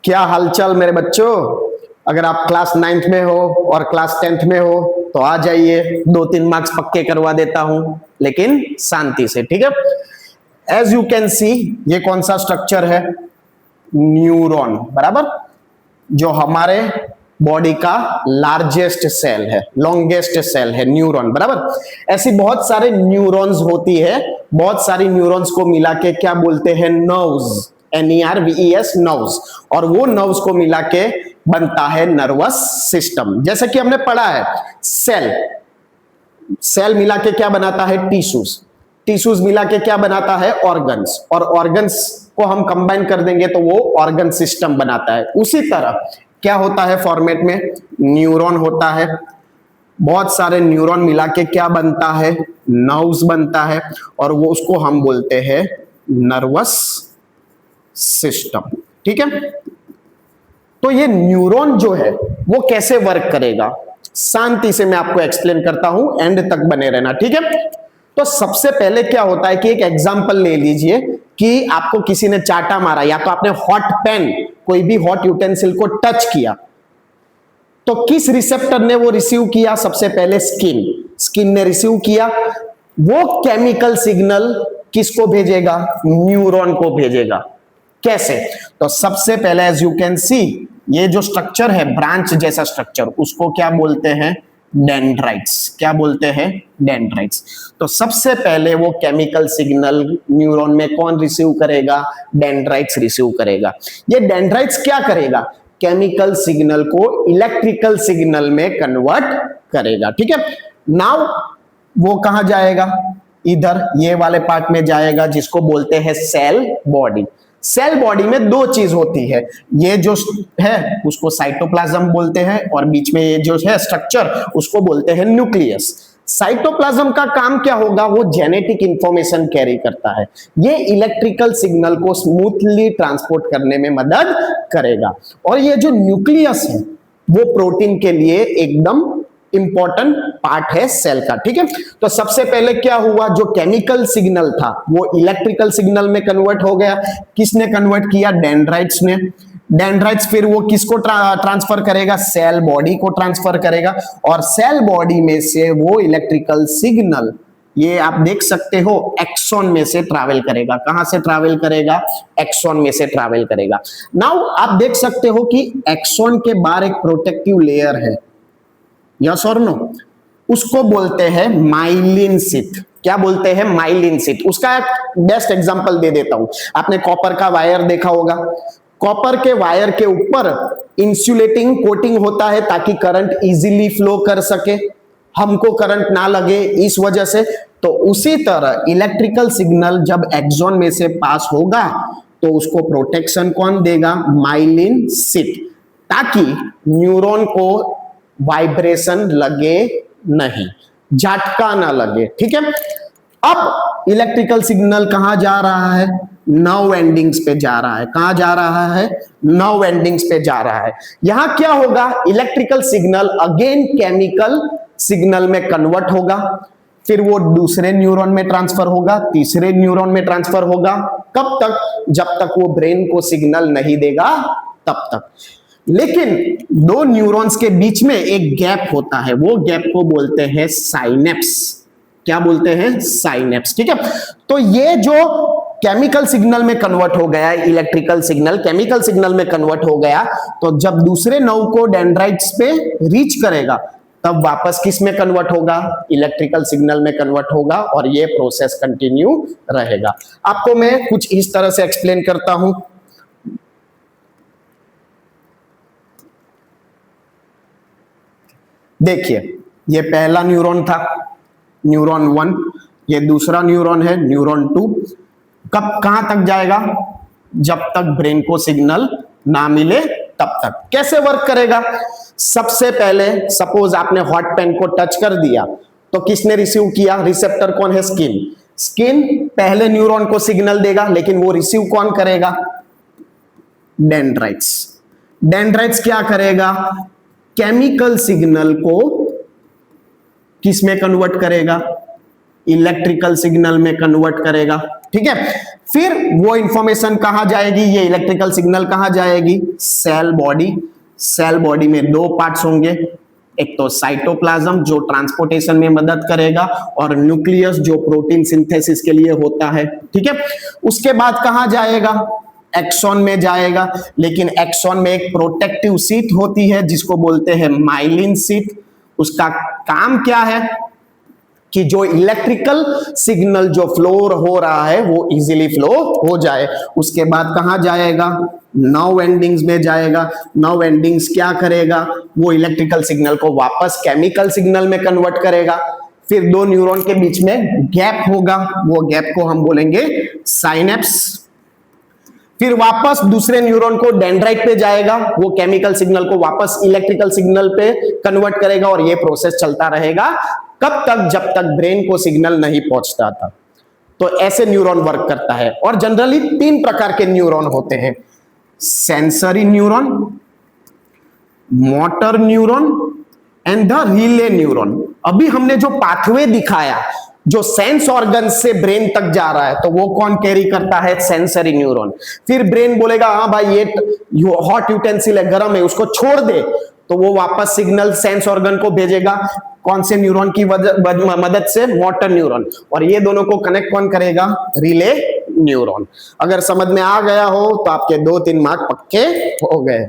क्या हालचाल मेरे बच्चों। अगर आप क्लास 9th में हो और क्लास 10th में हो तो आ जाइए, 2-3 मार्क्स पक्के करवा देता हूं, लेकिन शांति से, ठीक है। एज यू कैन सी, ये कौन सा स्ट्रक्चर है? न्यूरॉन, बराबर, जो हमारे बॉडी का लार्जेस्ट सेल है, लॉन्गेस्ट सेल है न्यूरॉन, बराबर। ऐसी बहुत सारे न्यूरॉन्स होती है, बहुत सारी न्यूरॉन्स को मिला के क्या बोलते हैं? Nerves, NERVES, nerves. और वो नर्व्स को मिला के बनता है नर्वस सिस्टम। जैसे कि हमने पढ़ा है, सेल, सेल मिला के क्या बनाता है? टिश्यूज, टिश्यूज मिला के क्या बनाता है? ऑर्गन्स, और ऑर्गन्स को हम कंबाइन कर देंगे तो वो ऑर्गन सिस्टम बनाता है। उसी तरह क्या होता है फॉर्मेट में? न्यूरॉन होता है, बहुत सारे न्यूरॉन मिला के क्या बनता है? नर्व्स बनता है, और वो उसको हम बोलते हैं नर्वस सिस्टम, ठीक है। तो ये न्यूरॉन जो है वो कैसे वर्क करेगा, शांति से मैं आपको एक्सप्लेन करता हूं, एंड तक बने रहना, ठीक है। तो सबसे पहले क्या होता है कि एक एग्जांपल ले लीजिए कि आपको किसी ने चाटा मारा, या तो आपने हॉट पेन, कोई भी हॉट यूटेंसिल को टच किया, तो किस रिसेप्टर ने वो रिसीव किया? सबसे पहले स्किन, स्किन ने रिसीव किया। वो केमिकल सिग्नल किसको भेजेगा? न्यूरॉन को भेजेगा। कैसे? तो सबसे पहले एज यू कैन सी, ये जो स्ट्रक्चर है ब्रांच जैसा स्ट्रक्चर, उसको क्या बोलते हैं? डेंड्राइट्स। क्या बोलते हैं? डेंड्राइट्स। तो सबसे पहले वो केमिकल सिग्नल न्यूरॉन में कौन रिसीव करेगा? डेंड्राइट्स रिसीव करेगा। ये डेंड्राइट्स क्या करेगा? केमिकल सिग्नल को इलेक्ट्रिकल सिग्नल में कन्वर्ट करेगा, ठीक है। नाउ वो कहां जाएगा? इधर ये वाले पार्ट में जाएगा, जिसको बोलते हैं सेल बॉडी। सेल बॉडी में दो चीज होती है, ये जो है उसको साइटोप्लाज्म बोलते हैं, और बीच में ये जो है स्ट्रक्चर उसको बोलते हैं न्यूक्लियस। साइटोप्लाज्म का काम क्या होगा? वो जेनेटिक इंफॉर्मेशन कैरी करता है, ये इलेक्ट्रिकल सिग्नल को स्मूथली ट्रांसपोर्ट करने में मदद करेगा। और ये जो न्यूक्लियस है वो प्रोटीन के लिए एकदम इंपॉर्टेंट पार्ट है सेल का, ठीक है। तो सबसे पहले क्या हुआ? जो केमिकल सिग्नल था वो इलेक्ट्रिकल सिग्नल में कन्वर्ट हो गया। किसने कन्वर्ट किया? डेंड्राइट्स ने। डेंड्राइट्स फिर वो किसको ट्रांसफर करेगा? सेल बॉडी को ट्रांसफर करेगा, और सेल बॉडी में से वो इलेक्ट्रिकल सिग्नल, ये आप देख सकते हो, एक्सॉन में से ट्रैवल करेगा। कहां से ट्रैवल करेगा? एक्सॉन में से ट्रैवल करेगा। नाउ आप देख सकते हो कि एक्सॉन के बाहर एक प्रोटेक्टिव लेयर है, यस और नो? उसको बोलते हैं माइलिन शीथ। क्या बोलते हैं? Myelin sheath. उसका एक बेस्ट एग्जांपल दे देता हूं। आपने कॉपर का वायर देखा होगा, कॉपर के वायर के ऊपर इंसुलेटिंग कोटिंग होता है ताकि करंट इजीली फ्लो कर सके, हमको करंट ना लगे इस वजह से। तो उसी तरह इलेक्ट्रिकल सिग्नल जब एक्सॉन में से पास होगा तो उसको प्रोटेक्शन कौन देगा? माइलिन शीथ, ताकि न्यूरॉन को वाइब्रेशन लगे नहीं, झटका ना लगे, ठीक है। अब इलेक्ट्रिकल सिग्नल कहां जा रहा है? नर्व एंडिंग्स पे जा रहा है। कहां जा रहा है? नर्व एंडिंग्स पे जा रहा है। यहां क्या होगा? Electrical signal again chemical signal में कन्वर्ट होगा, फिर वो दूसरे न्यूरॉन में ट्रांसफर होगा, तीसरे न्यूरॉन में ट्रांसफर होगा। कब तक? जब तक वो ब्रेन को सिग्नल नहीं देगा तब तक। लेकिन दो न्यूरॉन्स के बीच में एक गैप होता है, वो गैप को बोलते हैं साइनेप्स। क्या बोलते हैं? साइनेप्स, ठीक है। तो ये जो केमिकल सिग्नल में कन्वर्ट हो गया, इलेक्ट्रिकल सिग्नल केमिकल सिग्नल में कन्वर्ट हो गया, तो जब दूसरे नर्व को डेंड्राइट्स पे रीच करेगा तब वापस किस में कन्वर्ट होगा? इलेक्ट्रिकल सिग्नल में कन्वर्ट होगा, और ये प्रोसेस कंटिन्यू रहेगा। आपको मैं कुछ इस तरह से एक्सप्लेन करता हूं। देखिए, ये पहला न्यूरॉन था, न्यूरॉन 1, ये दूसरा न्यूरॉन है, न्यूरॉन 2। कब कहां तक जाएगा? जब तक ब्रेन को सिग्नल ना मिले तब तक। कैसे वर्क करेगा? सबसे पहले सपोज आपने हॉट पेन को टच कर दिया, तो किसने रिसीव किया? रिसेप्टर कौन है? स्किन। स्किन पहले न्यूरॉन को सिग्नल देगा, लेकिन वो रिसीव कौन करेगा? डेंड्राइट्स। डेंड्राइट्स क्या करेगा? केमिकल सिग्नल को किस में कन्वर्ट करेगा? इलेक्ट्रिकल सिग्नल में कन्वर्ट करेगा। ठीक है, फिर वो इंफॉर्मेशन कहां जाएगी, ये इलेक्ट्रिकल सिग्नल कहां जाएगी, सेल बॉडी। सेल बॉडी में दो पार्ट्स होंगे, एक तो साइटोप्लाज्म जो ट्रांसपोर्टेशन में मदद करेगा, और न्यूक्लियस जो प्रोटीन सिंथेसिस के लिए होता है। ठीक है, उसके बाद कहां जाएगा, एक्सॉन में जाएगा। लेकिन एक्सॉन में एक प्रोटेक्टिव सीट होती है जिसको बोलते हैं माइलिन सीट। उसका काम क्या है कि जो इलेक्ट्रिकल सिग्नल जो फ्लो हो रहा है वो इजीली फ्लो हो जाए। उसके बाद कहां जाएगा, नर्व एंडिंग्स में जाएगा। नर्व एंडिंग्स क्या करेगा, वो इलेक्ट्रिकल सिग्नल को वापस केमिकल सिग्नल में कन्वर्ट करेगा। फिर दो न्यूरॉन के बीच में गैप होगा, वो गैप को हम बोलेंगे साइनेप्स। फिर वापस दूसरे न्यूरॉन को डेंड्राइट पे जाएगा, वो केमिकल सिग्नल को वापस इलेक्ट्रिकल सिग्नल पे कन्वर्ट करेगा, और ये प्रोसेस चलता रहेगा कब तक, जब तक ब्रेन को सिग्नल नहीं पहुंचता था। तो ऐसे न्यूरॉन वर्क करता है। और जनरली 3 प्रकार के न्यूरॉन होते हैं, sensory neuron, motor neuron and the relay neuron. अभी हमने जो पाथवे दिखाया जो सेंस ऑर्गन से ब्रेन तक जा रहा है, तो वो कौन कैरी करता है, सेंसरी न्यूरॉन। फिर ब्रेन बोलेगा हाँ भाई ये हॉट यूटेंसिल है, गर्म है, उसको छोड़ दे, तो वो वापस सिग्नल सेंस ऑर्गन को भेजेगा। कौन से न्यूरॉन की मदद से, मोटर न्यूरॉन। और ये दोनों को कनेक्ट कौन करेगा, रिले न्यूरॉन। अगर समझ में आ गया हो तो आपके 2-3 मार्क पक्के हो गए।